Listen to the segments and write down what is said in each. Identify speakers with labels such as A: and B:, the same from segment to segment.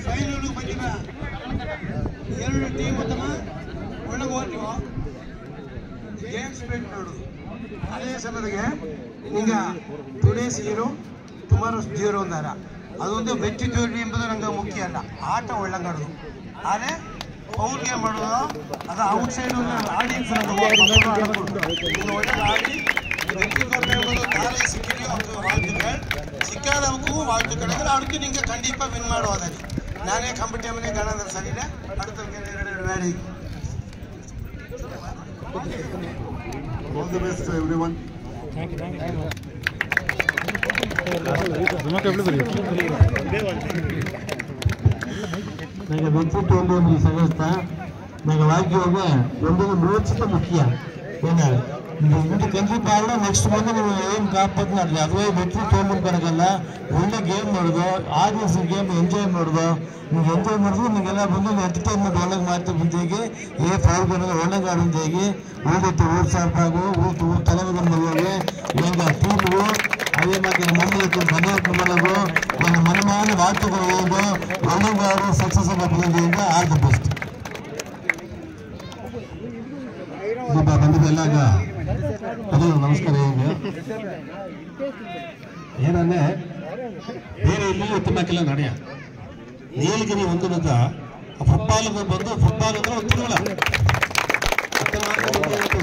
A: Final ಬಂದಿನ 2 team ತಮ್ಮ ಒಳಗೆ ಹೋಗ್ತೀವೋ games spend ನೋಡು ಅದೇ ಸಮಯಕ್ಕೆ ಈಗ ಟುಡೇಸ್ ಹೀರೋ ಟುಮಾರೋಸ್ ಜೀರೋ ಅಂದಾರ ಅದೊಂದು ವ್ಯಕ್ತಿ ಜೋಡಿ ಎಂಬುದು ನಂಗೆ ಮುಖ್ಯ ಅಲ್ಲ ಆಟ ಒಳ್ಳಂಗಾಡೋದು ಆದರೆ ಪೌಲ್ ಗೇಮ್ ಮಾಡೋದು ಅದು ಔಟ್ ಸೈಡ್ ಆಡಿಯನ್ಸ್ ಒಳ್ಳೆ ಆಡಿ ವ್ಯಕ್ತಿತ್ವ ಎಂಬುದು ದಾರಿ ಸಿಕ್ಕಿದೆಯೋ ಅದು வாழ்த்துக்கள் சிக்காதவனுக்கும் வாழ்த்துக்கள் அவனுக்கு நீங்கள் கண்டிப்பாக வின் ಮಾಡುವುದರಿ ನಾನೇ ಕಂಪಿಟೇಮನೆ ಗಾಣದ ಸರಿಯಿಲ್ಲ அடுத்தவங்க 2 வேலை
B: All the best everyone.
C: Thank you.
D: ನನಗೆ ವ್ಯಕ್ತಿತ್ವ ಒಂದು ಸಂಸ್ಥೆ ನನಗೆ ವಾಕ್ಯವಾಗ ಒಂದೊಂದು ಮೋಚಿತ ಮುಖ್ಯ ಏನ ಇದು ಕಂಟ್ರಿ ಪಾಡ ನೆಕ್ಸ್ಟ್ ಬಂದು ನೀವು ಏನು ಕಾಪಾತ್ ಮಾಡ್ರಿ ಅದುವೇ ವ್ಯಕ್ತಿತ್ವ ಕಣಗಲ್ಲ ಒಳ್ಳೆ ಗೇಮ್ ಮಾಡೋದು ಆಡಿಯನ್ಸ್ ಗೇಮ್ ಎಂಜಾಯ್ ಮಾಡೋದು ನೀವು ಎಂಜಾಯ್ ಮಾಡಿದ್ರೆ ನಿಮಗೆಲ್ಲ ಬಂದು ಎಂಟರ್ಟೈನ್ಮೆಂಟ್ ಒಳಗೆ ಮಾಡ್ತಾ ಬಂದಿಗೆ ಏ ಫಾಲ್ಗನ ಒಳಗೆ ಆಡಿದ್ದೇಗೆ ಊರಿಟ್ಟು ಊರು ಸಾರ್ಪಾಗು ಊರು ತಲೆಗಳ ಮನೆಗೆ ಈಗ ಟೀಮ್ಗೂ ಅದೇ ಮಾತ್ರ ಮನೆಯಕ್ಕೆ ಮನೆಯಕ್ಕೆ ಮನೆಗೂ ನನ್ನ ಮನಮಾನ ವಾರ್ತೆಗಳು ಹೋಗು ಒಳ್ಳೆಗಾರು ಸಕ್ಸಸ್ ಬಂದಿದ್ದರಿಂದ ಆಲ್ ದ ಬೆಸ್ಟ್ ಬಂದಿದ್ದೆಲ್ಲಾಗ ಅದು ನಮಸ್ಕಾರ ಏನಂದ್ರೆ ಬೇರೆ ಎಲ್ಲಿಯೂ ತಿನ್ನಕ್ಕೆಲ್ಲ ನಡೆಯ ನೀಲಗಿರಿ ಒಂದು ಫುಟ್ಬಾಲ್ ಬಂದು ಫುಟ್ಬಾಲ್ ಅಂದ್ರೆ ಗೊತ್ತಿರಲ್ಲ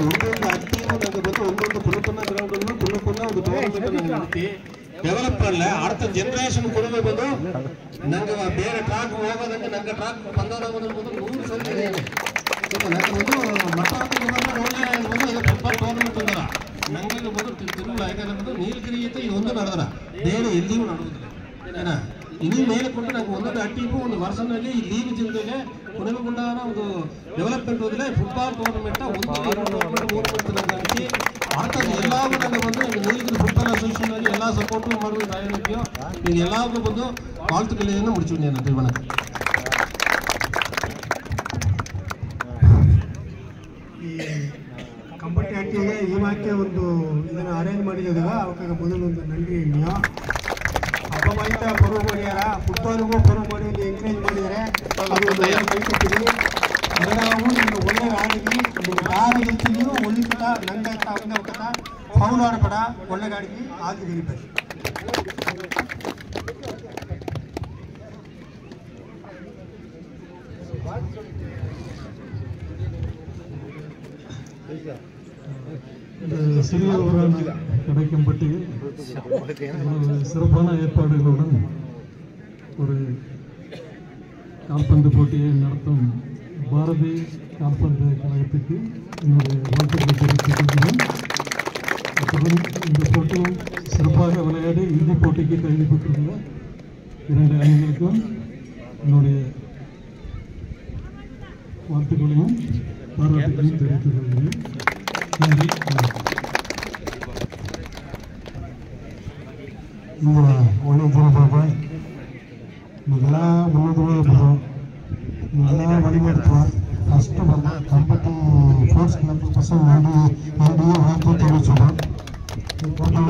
D: ಒಂದೊಂದು ಅಟ್ಟಿನೂ ನನಗೆ ಬಂದು ಒಂದೊಂದು ಪುನಃ ಗ್ರೌಂಡ್ ಪುನಃ ಒಂದು ಟೂರ್ನಮೆಂಟ್ ನಡೆಸಿ ಡೆವಲಪ್ ಅಲ್ಲ அடுத்த ಜನರೇಷನ್ ಕೊಡবে ಬಂದು ನಂಗೆ ಬೇರೆ ಟ್ರಾಕ್ ಹೋಗೋದಂಗೆ ನಂಗೆ ಟ್ರಾಕ್ ಬಂದೋದು 100 ಸಲ ನಂಗೆ ಒಂದು ಮಟ್ಟಾಟಿಗೆ ಬಂದು ಒಳ್ಳೆ ಫುಟ್ಬಾಲ್ ಟೂರ್ನಮೆಂಟ್ ಅಂದರ ನಂಗೆ ಬಂದು ತಿರುಮಲ ಯಾಕಂದ್ರೆ ನೀಲಗಿರಿ ಐತೆ ಇದೊಂದು ನಡೆದ್ರ ಬೇರೆ ಎಲ್ಲಿಯೂ ನಡೆಯುವುದಿಲ್ಲ ಏನ ಇನ್ನೂ ಮೇಲೆ ಕೊಟ್ಟು ನಂಗೆ ಒಂದೊಂದು ಅಟ್ಟಿಗೂ ಒಂದು ವರ್ಷನಲ್ಲಿ ಈ ಲೀಗ್ ಜಿಲ್ಲೆಗೆ ಕೊನೆಗೊಂಡಾನ ಒಂದು ಡೆವಲಪ್ಮೆಂಟ್ ಹೋದ್ರೆ ಫುಟ್ಬಾಲ್ ಟೂರ್ನಮೆಂಟ್ ಒಂದು ಟೂರ್ನಮೆಂಟ್ ನಂಗೆ அடுத்தது எல்லாரும் நாங்கள் வந்து எங்கள் நீலகிரி ஃபுட்பால் அசோசியேஷன் எல்லா சப்போர்ட்டும் பண்ணுறது தயாரிக்கோ நீங்கள் எல்லாருக்கும் வந்து வாழ்த்துக்கள் முடிச்சுட்டேன் நன்றி வணக்கம்
E: ಈ ಕಂಬಟ್ಟಿ ಹಟ್ಟಿಗೆ ಈ ವಾಕ್ಯ ಒಂದು ಇದನ್ನು ಅರೇಂಜ್ ಮಾಡಿದಾಗ ಅವಕ್ಕೆ ಮೊದಲು ಒಂದು ನನ್ರಿ ನೀವು ಹಬ್ಬ ಮೈತ ಬರುವ ಮಾಡ್ಯಾರ ಫುಟ್ಬಾಲ್ಗೂ ಬರುವ ಮಾಡಿ ಒಂದು ಎಂಕರೇಜ್ ಮಾಡಿದ್ದಾರೆ ಅದು ಕೈಕೊಟ್ಟಿದ್ದೀವಿ ನಾವು ನಿಮ್ಗೆ ಒಳ್ಳೆ ಆಡಿದ್ವಿ ನಿಮ್ಗೆ ಯಾರು ಗೆಲ್ತಿದ್ದೀರೋ ಒಳ್ಳೆ ಕಟ ನಂಗೆ ಅವನ ಕಟ ಫೌಲ್ ಆಡಬೇಡ ಒಳ್ಳೆ ಆಡಿದ್ವಿ ಆಗಿ ಗೆಲ್ಬೇಕು
D: சிறியவரான கிடைக்கும்பட்டி சிறப்பான ஏற்பாடுகளுடன் ஒரு கால்பந்து போட்டியை நடத்தும் பாரதி கால்பந்து கழகத்துக்கு என்னுடைய வாழ்த்துக்களை தெரிவித்துக் கொள்கிறேன். அத்துடன் இந்த போட்டியில் சிறப்பாக விளையாடி இறுதிப் போட்டிக்கு தகுதி பெற்றுள்ள 2 அணிகளுக்கும் என்னுடைய வாழ்த்துக்களையும் பாராட்டுகளையும் தெரிவித்துக் கொள்கிறேன். நன்றி. ಒಳ್ಳೆ ಜನ ಬಾಬಾ ನೀವೆಲ್ಲ ಮುನ್ನೂರು ನೀವೆಲ್ಲ ಮನೆ ಮಾಡ್ತೀವ ಫಸ್ಟ್ ಬಂದ ಕಂಪನಿ ಫೋರ್ಸ್ 90% ಹೋಗಿ ಹೋಗಿ ತೋರಿಸೋದು ಈ ಫೋಟೋ